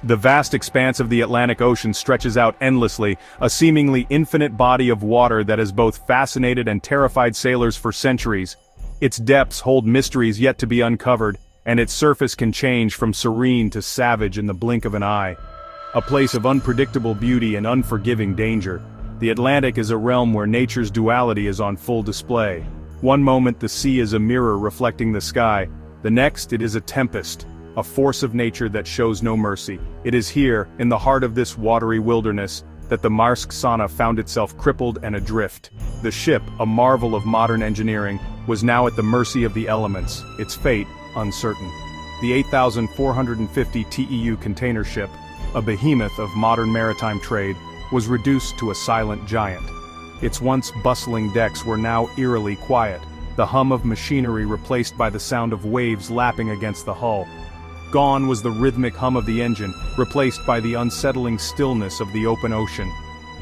The vast expanse of the Atlantic Ocean stretches out endlessly, a seemingly infinite body of water that has both fascinated and terrified sailors for centuries. Its depths hold mysteries yet to be uncovered, and its surface can change from serene to savage in the blink of an eye. A place of unpredictable beauty and unforgiving danger, the Atlantic is a realm where nature's duality is on full display. One moment the sea is a mirror reflecting the sky, the next it is a tempest, a force of nature that shows no mercy. It is here, in the heart of this watery wilderness, that the Maersk Sana found itself crippled and adrift. The ship, a marvel of modern engineering, was now at the mercy of the elements, its fate uncertain. The 8,450 TEU container ship, a behemoth of modern maritime trade, was reduced to a silent giant. Its once bustling decks were now eerily quiet, the hum of machinery replaced by the sound of waves lapping against the hull. Gone was the rhythmic hum of the engine, replaced by the unsettling stillness of the open ocean.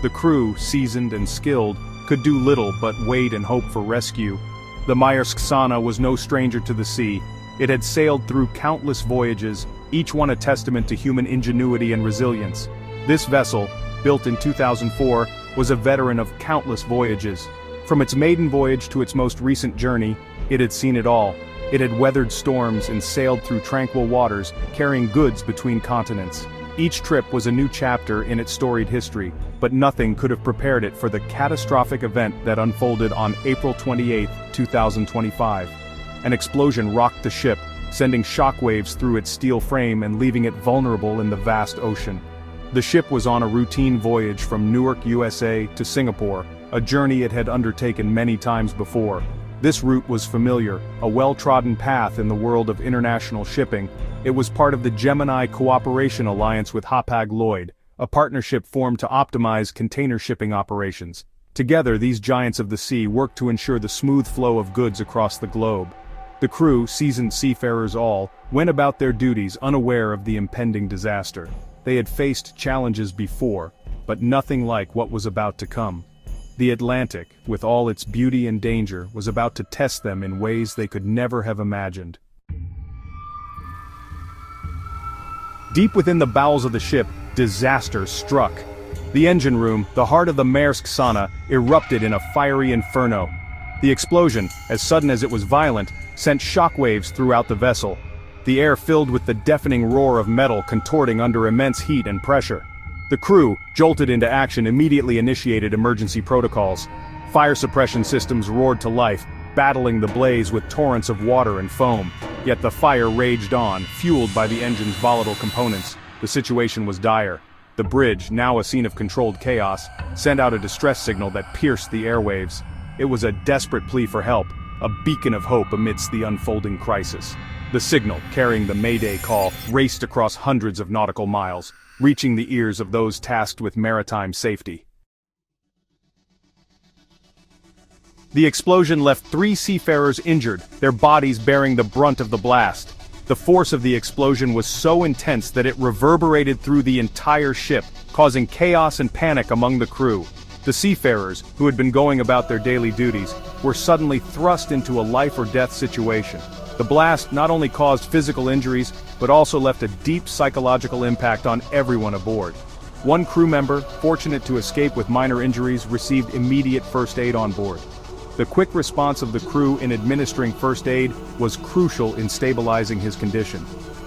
The crew, seasoned and skilled, could do little but wait and hope for rescue. The Maersk Sana was no stranger to the sea. It had sailed through countless voyages, each one a testament to human ingenuity and resilience. This vessel, built in 2004, was a veteran of countless voyages. From its maiden voyage to its most recent journey, it had seen it all. It had weathered storms and sailed through tranquil waters, carrying goods between continents. Each trip was a new chapter in its storied history, but nothing could have prepared it for the catastrophic event that unfolded on April 28, 2025. An explosion rocked the ship, sending shockwaves through its steel frame and leaving it vulnerable in the vast ocean. The ship was on a routine voyage from Newark, USA to Singapore, a journey it had undertaken many times before. This route was familiar, a well-trodden path in the world of international shipping. It was part of the Gemini Cooperation Alliance with Hapag-Lloyd, a partnership formed to optimize container shipping operations. Together, these giants of the sea worked to ensure the smooth flow of goods across the globe. The crew, seasoned seafarers all, went about their duties unaware of the impending disaster. They had faced challenges before, but nothing like what was about to come. The Atlantic, with all its beauty and danger, was about to test them in ways they could never have imagined. Deep within the bowels of the ship, disaster struck. The engine room, the heart of the Maersk Sana, erupted in a fiery inferno. The explosion, as sudden as it was violent, sent shockwaves throughout the vessel. The air filled with the deafening roar of metal contorting under immense heat and pressure. The crew, jolted into action, immediately initiated emergency protocols. Fire suppression systems roared to life, battling the blaze with torrents of water and foam. Yet the fire raged on, fueled by the engine's volatile components. The situation was dire. The bridge, now a scene of controlled chaos, sent out a distress signal that pierced the airwaves. It was a desperate plea for help, a beacon of hope amidst the unfolding crisis. The signal, carrying the Mayday call, raced across hundreds of nautical miles, reaching the ears of those tasked with maritime safety. The explosion left 3 seafarers injured, their bodies bearing the brunt of the blast. The force of the explosion was so intense that it reverberated through the entire ship, causing chaos and panic among the crew. The seafarers, who had been going about their daily duties, were suddenly thrust into a life-or-death situation. The blast not only caused physical injuries, but also left a deep psychological impact on everyone aboard. One crew member, fortunate to escape with minor injuries, received immediate first aid on board. The quick response of the crew in administering first aid was crucial in stabilizing his condition.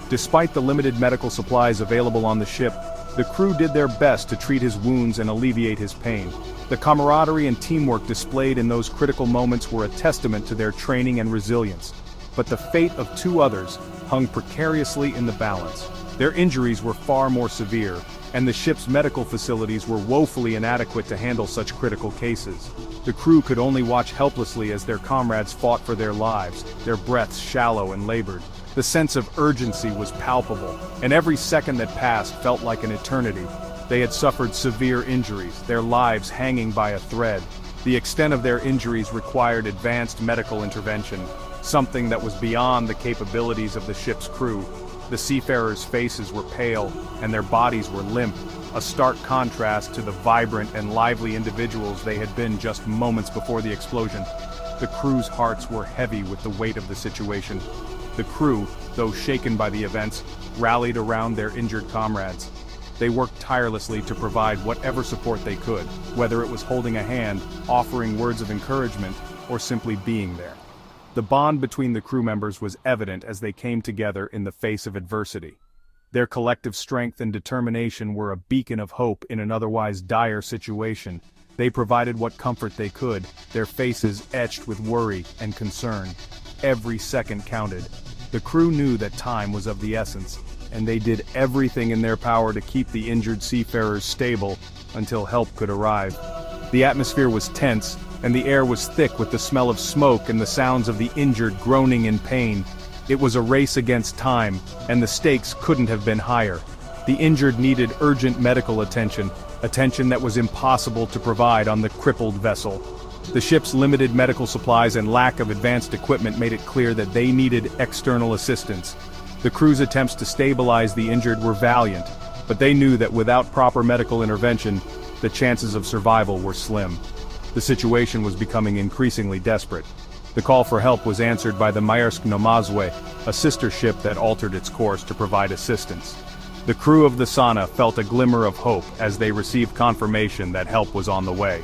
Despite the limited medical supplies available on the ship, the crew did their best to treat his wounds and alleviate his pain. The camaraderie and teamwork displayed in those critical moments were a testament to their training and resilience. But the fate of 2 others hung precariously in the balance. Their injuries were far more severe, and the ship's medical facilities were woefully inadequate to handle such critical cases. The crew could only watch helplessly as their comrades fought for their lives, their breaths shallow and labored. The sense of urgency was palpable, and every second that passed felt like an eternity. They had suffered severe injuries, their lives hanging by a thread. The extent of their injuries required advanced medical intervention, something that was beyond the capabilities of the ship's crew. The seafarers' faces were pale, and their bodies were limp, a stark contrast to the vibrant and lively individuals they had been just moments before the explosion. The crew's hearts were heavy with the weight of the situation. The crew, though shaken by the events, rallied around their injured comrades. They worked tirelessly to provide whatever support they could, whether it was holding a hand, offering words of encouragement, or simply being there. The bond between the crew members was evident as they came together in the face of adversity. Their collective strength and determination were a beacon of hope in an otherwise dire situation. They provided what comfort they could, their faces etched with worry and concern. Every second counted. The crew knew that time was of the essence, and they did everything in their power to keep the injured seafarers stable until help could arrive. The atmosphere was tense, and the air was thick with the smell of smoke and the sounds of the injured groaning in pain. It was a race against time, and the stakes couldn't have been higher. The injured needed urgent medical attention that was impossible to provide on the crippled vessel. The ship's limited medical supplies and lack of advanced equipment made it clear that they needed external assistance. The crew's attempts to stabilize the injured were valiant, but they knew that without proper medical intervention, the chances of survival were slim. The situation was becoming increasingly desperate. The call for help was answered by the Maersk Sana, a sister ship that altered its course to provide assistance. The crew of the Sana felt a glimmer of hope as they received confirmation that help was on the way.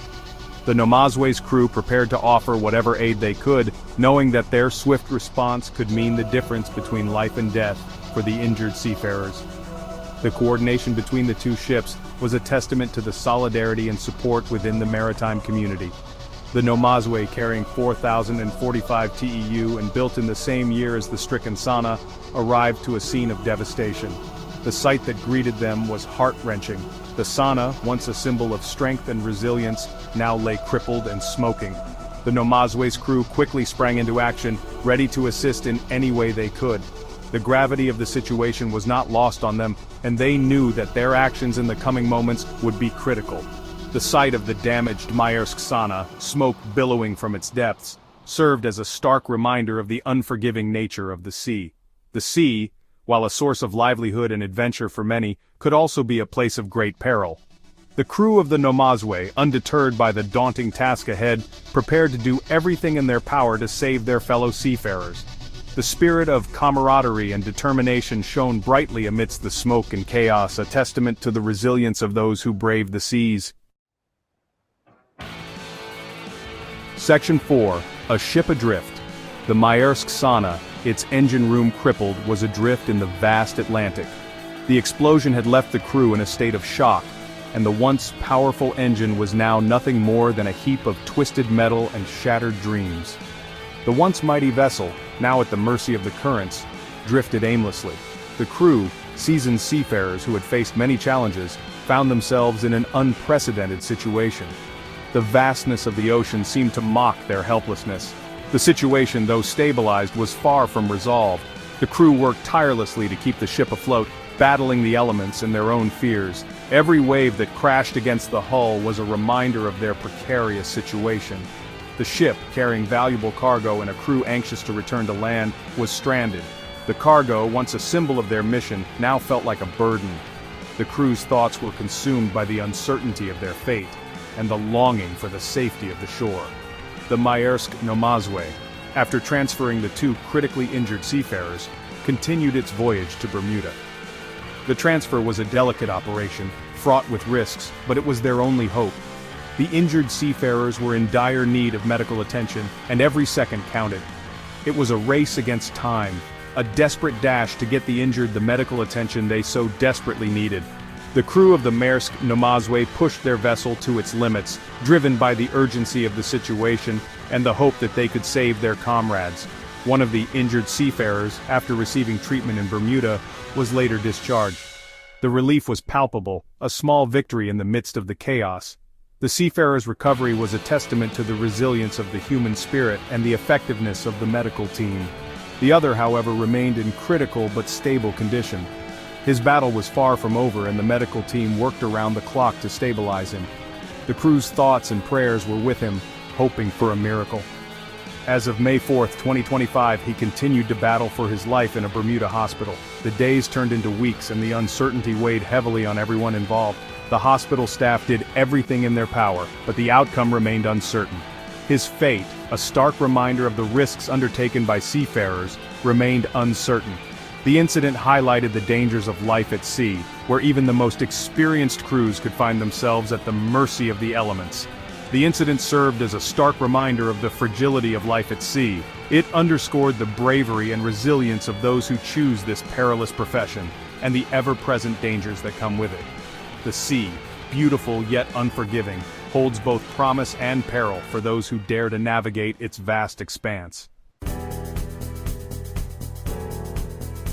The Namazwe's crew prepared to offer whatever aid they could, knowing that their swift response could mean the difference between life and death for the injured seafarers. The coordination between the two ships was a testament to the solidarity and support within the maritime community. The Namazwe, carrying 4,045 TEU and built in the same year as the stricken Sana, arrived to a scene of devastation. The sight that greeted them was heart-wrenching. The Sana, once a symbol of strength and resilience, now lay crippled and smoking. The Namazwe's crew quickly sprang into action, ready to assist in any way they could. The gravity of the situation was not lost on them, and they knew that their actions in the coming moments would be critical. The sight of the damaged Maersk Sana, smoke billowing from its depths, served as a stark reminder of the unforgiving nature of the sea. The sea, while a source of livelihood and adventure for many, could also be a place of great peril. The crew of the Namazwe, undeterred by the daunting task ahead, prepared to do everything in their power to save their fellow seafarers. The spirit of camaraderie and determination shone brightly amidst the smoke and chaos, a testament to the resilience of those who braved the seas. Section 4. A ship adrift. The Maersk Sana, its engine room crippled, was adrift in the vast Atlantic. The explosion had left the crew in a state of shock, and the once powerful engine was now nothing more than a heap of twisted metal and shattered dreams. The once mighty vessel, now at the mercy of the currents, drifted aimlessly. The crew, seasoned seafarers who had faced many challenges, found themselves in an unprecedented situation. The vastness of the ocean seemed to mock their helplessness. The situation, though stabilized, was far from resolved. The crew worked tirelessly to keep the ship afloat, battling the elements and their own fears. Every wave that crashed against the hull was a reminder of their precarious situation. The ship, carrying valuable cargo and a crew anxious to return to land, was stranded. The cargo, once a symbol of their mission, now felt like a burden. The crew's thoughts were consumed by the uncertainty of their fate, and the longing for the safety of the shore. The Maersk Sana, after transferring the two critically injured seafarers, continued its voyage to Bermuda. The transfer was a delicate operation, fraught with risks, but it was their only hope. The injured seafarers were in dire need of medical attention, and every second counted. It was a race against time, a desperate dash to get the injured the medical attention they so desperately needed. The crew of the Maersk Sana pushed their vessel to its limits, driven by the urgency of the situation and the hope that they could save their comrades. One of the injured seafarers, after receiving treatment in Bermuda, was later discharged. The relief was palpable, a small victory in the midst of the chaos. The seafarer's recovery was a testament to the resilience of the human spirit and the effectiveness of the medical team. The other, however, remained in critical but stable condition. His battle was far from over, and the medical team worked around the clock to stabilize him. The crew's thoughts and prayers were with him, hoping for a miracle. As of May 4, 2025, he continued to battle for his life in a Bermuda hospital. The days turned into weeks, and the uncertainty weighed heavily on everyone involved. The hospital staff did everything in their power, but the outcome remained uncertain. His fate, a stark reminder of the risks undertaken by seafarers, remained uncertain. The incident highlighted the dangers of life at sea, where even the most experienced crews could find themselves at the mercy of the elements. The incident served as a stark reminder of the fragility of life at sea. It underscored the bravery and resilience of those who choose this perilous profession, and the ever-present dangers that come with it. The sea, beautiful yet unforgiving, holds both promise and peril for those who dare to navigate its vast expanse.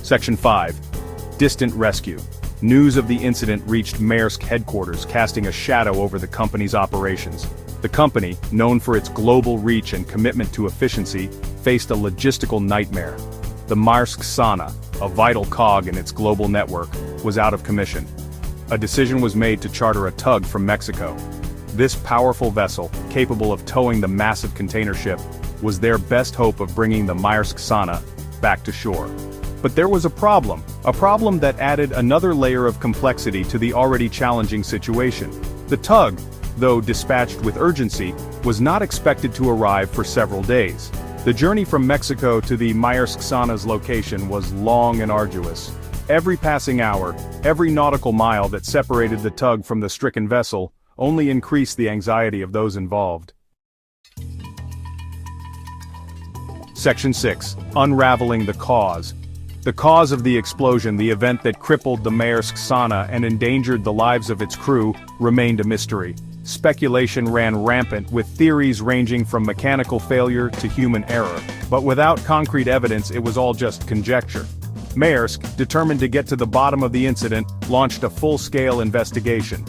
Section 5. Distant Rescue. News of the incident reached Maersk headquarters, casting a shadow over the company's operations. The company, known for its global reach and commitment to efficiency, faced a logistical nightmare. The Maersk Sana, a vital cog in its global network, was out of commission. A decision was made to charter a tug from Mexico. This powerful vessel, capable of towing the massive container ship, was their best hope of bringing the Maersk Sana back to shore. But there was a problem that added another layer of complexity to the already challenging situation. The tug, though dispatched with urgency, was not expected to arrive for several days. The journey from Mexico to the Maersk Sana's location was long and arduous. Every passing hour, every nautical mile that separated the tug from the stricken vessel, only increased the anxiety of those involved. Section 6. Unraveling the cause. The cause of the explosion, the event that crippled the Maersk Sana and endangered the lives of its crew, remained a mystery. Speculation ran rampant, with theories ranging from mechanical failure to human error. But without concrete evidence, it was all just conjecture. Maersk, determined to get to the bottom of the incident, launched a full-scale investigation.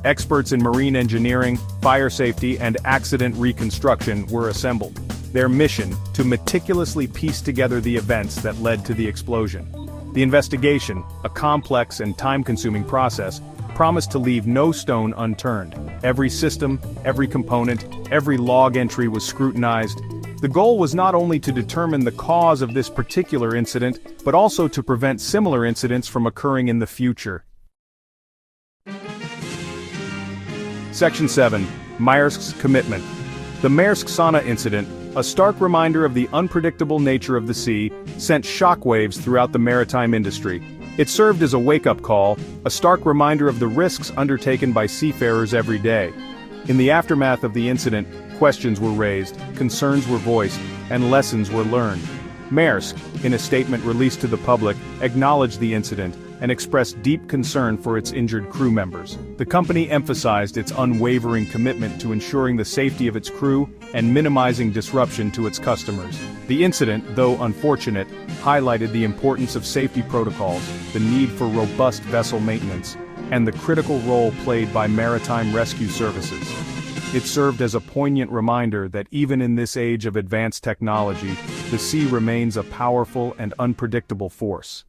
Experts in marine engineering, fire safety, and accident reconstruction were assembled. Their mission, to meticulously piece together the events that led to the explosion. The investigation, a complex and time-consuming process, promised to leave no stone unturned. Every system, every component, every log entry was scrutinized. The goal was not only to determine the cause of this particular incident, but also to prevent similar incidents from occurring in the future. Section 7. Maersk's commitment. The Maersk Sana incident, a stark reminder of the unpredictable nature of the sea, sent shockwaves throughout the maritime industry. It served as a wake-up call, a stark reminder of the risks undertaken by seafarers every day. In the aftermath of the incident, questions were raised, concerns were voiced, and lessons were learned. Maersk, in a statement released to the public, acknowledged the incident and expressed deep concern for its injured crew members. The company emphasized its unwavering commitment to ensuring the safety of its crew and minimizing disruption to its customers. The incident, though unfortunate, highlighted the importance of safety protocols, the need for robust vessel maintenance, and the critical role played by maritime rescue services. It served as a poignant reminder that even in this age of advanced technology, the sea remains a powerful and unpredictable force.